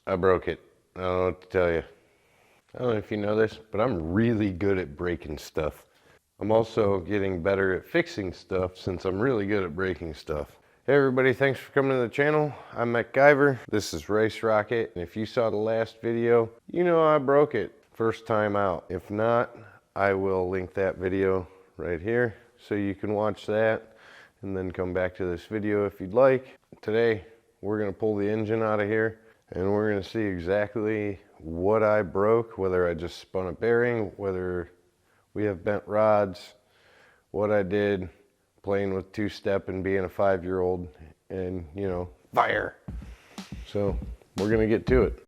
I broke it. I don't know what to tell you. I don't know if you know this, but I'm really good at breaking stuff. I'm also getting better at fixing stuff since I'm really good at breaking stuff. Hey everybody, thanks for coming to the channel. I'm MechGuyver. This is Race Rocket, and if you saw the last video, you know I broke it first time out. If not, I will link that video right here so you can watch that and then come back to this video if you'd like. Today, we're gonna pull the engine out of here and we're gonna see exactly what I broke, whether I just spun a bearing, whether we have bent rods, what I did playing with two-step and being a 5-year-old, and you know, fire. So we're gonna get to it.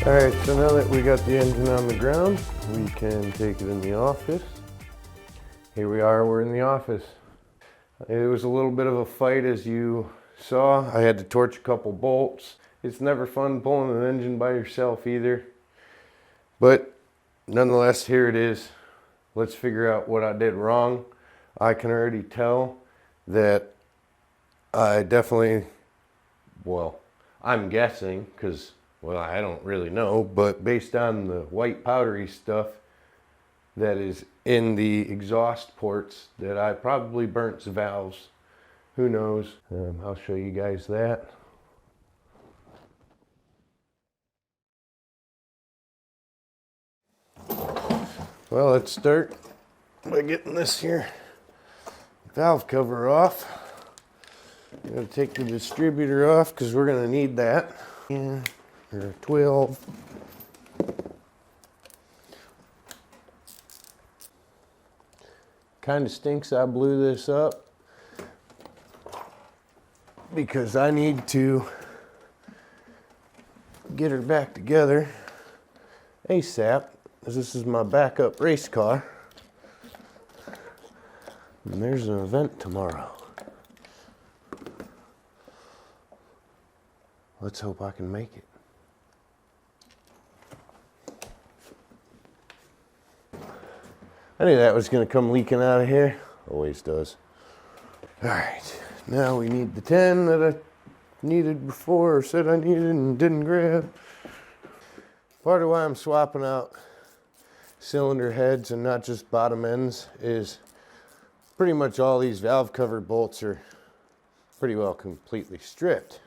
All right, so now that we got the engine on the ground, we can take it in the office. Here we are, we're in the office. It was a little bit of a fight, as you saw. I had to torch a couple bolts. It's never fun pulling an engine by yourself either. But nonetheless, here it is. Let's figure out what I did wrong. I can already tell that I definitely, well, I'm guessing, because, well, I don't really know, but based on the white powdery stuff that is in the exhaust ports, that I probably burnt the valves. Who knows? I'll show you guys that. Well, let's start by getting this here valve cover off. I'm going to take the distributor off because we're going to need that. Yeah, or 12. Kind of stinks I blew this up because I need to get her back together ASAP, as this is my backup race car. And there's an event tomorrow. Let's hope I can make it. I knew that was going to come leaking out of here. Always does. All right, now we need the 10 that I needed before, or said I needed and didn't grab. Part of why I'm swapping out cylinder heads and not just bottom ends is pretty much all these valve cover bolts are pretty well completely stripped.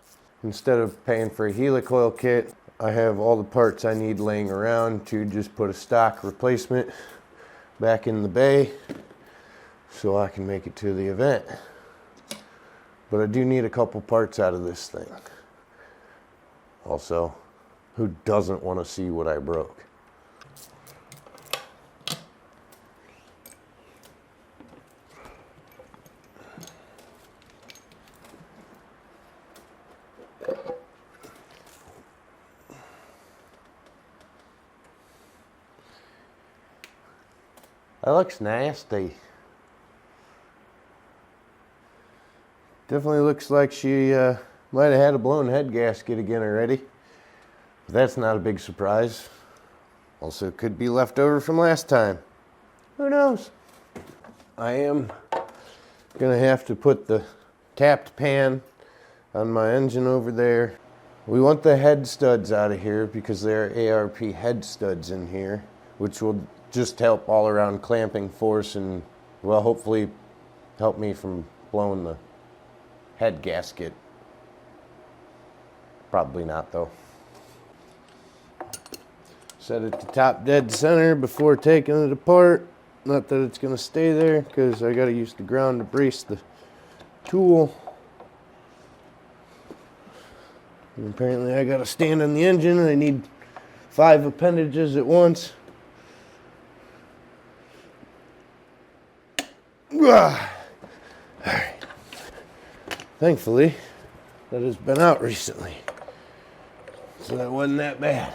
Instead of paying for a helicoil kit, I have all the parts I need laying around to just put a stock replacement back in the bay so I can make it to the event. But I do need a couple parts out of this thing. Also, who doesn't want to see what I broke? That looks nasty. Definitely looks like she might have had a blown head gasket again already. But that's not a big surprise. Also could be left over from last time. Who knows? I am gonna have to put the tapped pan on my engine over there. We want the head studs out of here because there are ARP head studs in here, which will just help all around clamping force and, well, hopefully help me from blowing the head gasket. Probably not though. Set it to top dead center before taking it apart. Not that it's gonna stay there because I gotta use the ground to brace the tool. And apparently I gotta stand on the engine and I need 5 appendages at once. Alright. Thankfully, that has been out recently, so that wasn't that bad.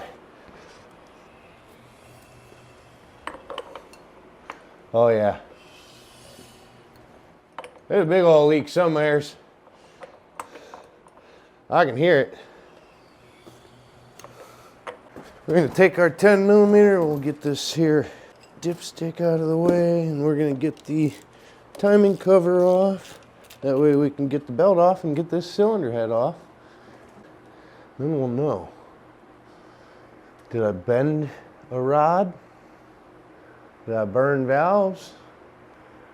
Oh yeah. There's a big old leak somewheres. I can hear it. We're gonna take our 10mm, we'll get this here dipstick out of the way, and we're gonna get the timing cover off. That way we can get the belt off and get this cylinder head off. Then we'll know. Did I bend a rod? Did I burn valves?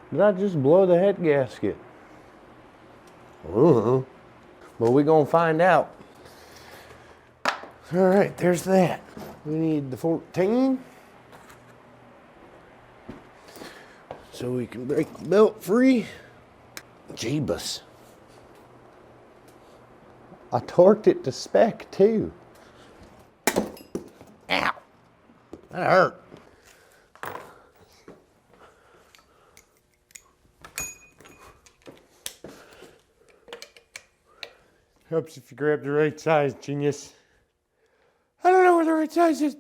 Did I just blow the head gasket? But we're gonna find out. All right, there's that. We need the 14. So we can break the belt free. Jeebus. I torqued it to spec too. Ow. That hurt. Helps if you grab the right size, genius. I don't know where the right size is...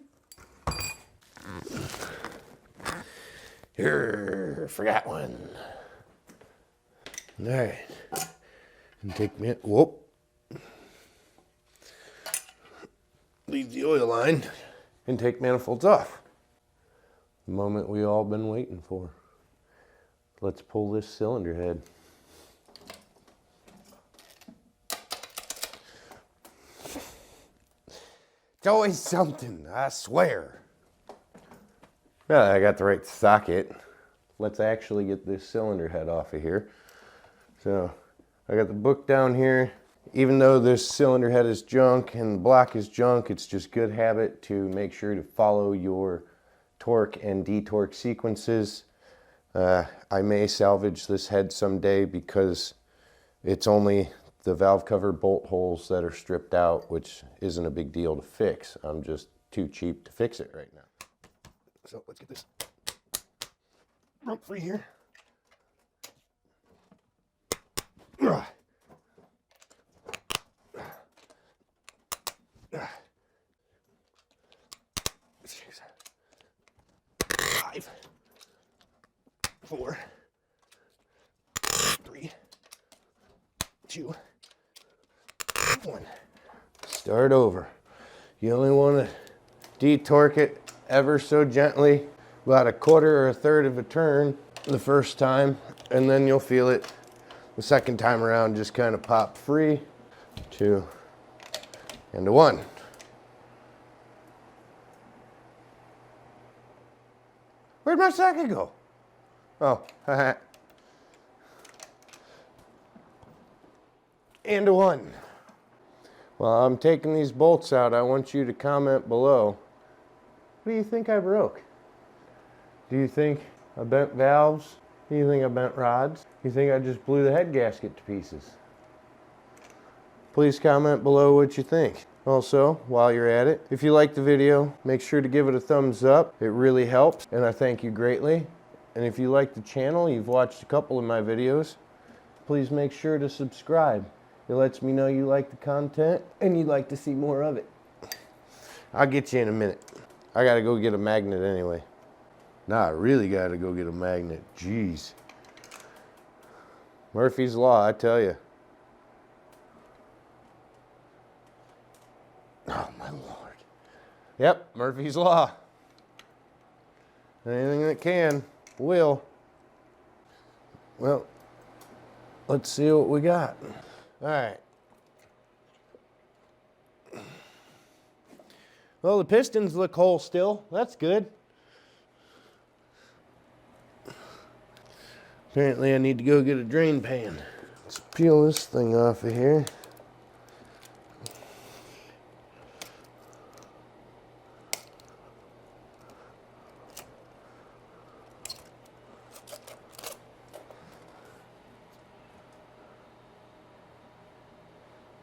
Here, forgot one. All right. Intake man, whoop. Leave the oil line. Intake manifold's off. The moment we all been waiting for. Let's pull this cylinder head. It's always something, I swear. Now that I got the right socket, let's actually get this cylinder head off of here. So I got the book down here. Even though this cylinder head is junk and the block is junk, it's just good habit to make sure to follow your torque and detorque sequences. I may salvage this head someday because it's only the valve cover bolt holes that are stripped out, which isn't a big deal to fix. I'm just too cheap to fix it right now. So let's get this rope free here. Five, 4, 3, 2, 1. Start over. You only want to detorque it ever so gently, about a quarter or a third of a turn the first time, and then you'll feel it the second time around just kind of pop free. 2 and a 1. Where'd my socket go? Oh, and a 1. While I'm taking these bolts out, I want you to comment below. What do you think I broke? Do you think I bent valves? Do you think I bent rods? Do you think I just blew the head gasket to pieces? Please comment below what you think. Also, while you're at it, if you like the video, make sure to give it a thumbs up. It really helps, and I thank you greatly. And if you like the channel, you've watched a couple of my videos, please make sure to subscribe. It lets me know you like the content and you'd like to see more of it. I'll get you in a minute. I gotta go get a magnet anyway. Nah, I really gotta go get a magnet. Jeez. Murphy's Law, I tell you. Oh, my Lord. Yep, Murphy's Law. Anything that can, will. Well, let's see what we got. All right. Well, the pistons look whole still. That's good. Apparently I need to go get a drain pan. Let's peel this thing off of here.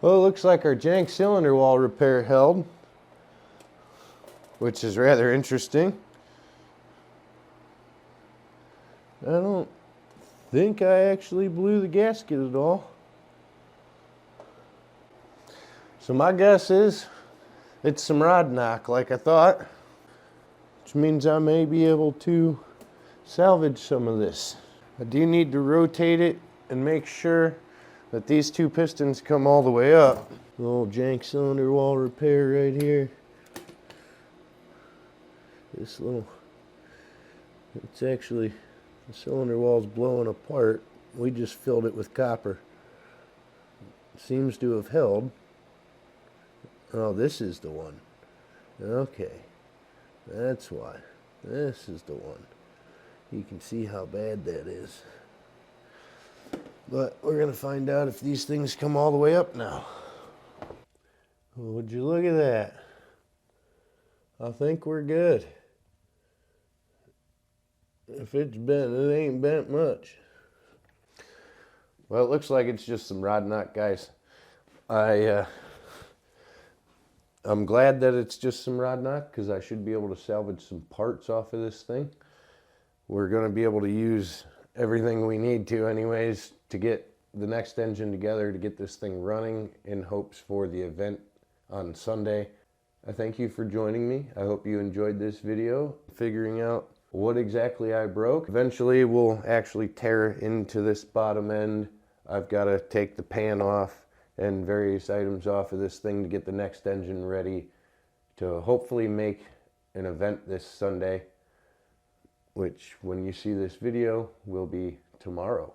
Well, it looks like our jank cylinder wall repair held, which is rather interesting. I don't think I actually blew the gasket at all. So my guess is it's some rod knock like I thought, which means I may be able to salvage some of this. I do need to rotate it and make sure that these two pistons come all the way up. The little jank cylinder wall repair right here. This little, it's actually, the cylinder wall's blowing apart. We just filled it with copper. It seems to have held. Oh, this is the one. Okay, that's why. This is the one. You can see how bad that is. But we're going to find out if these things come all the way up now. Would you look at that? I think we're good. If it's bent, it ain't bent much. Well, it looks like it's just some rod knot, guys. I'm glad that it's just some rod knot because I should be able to salvage some parts off of this thing. We're going to be able to use everything we need to anyways to get the next engine together to get this thing running in hopes for the event on Sunday. I thank you for joining me. I hope you enjoyed this video, figuring out what exactly I broke. Eventually we'll actually tear into this bottom end. I've got to take the pan off and various items off of this thing to get the next engine ready to hopefully make an event this Sunday, which when you see this video will be tomorrow.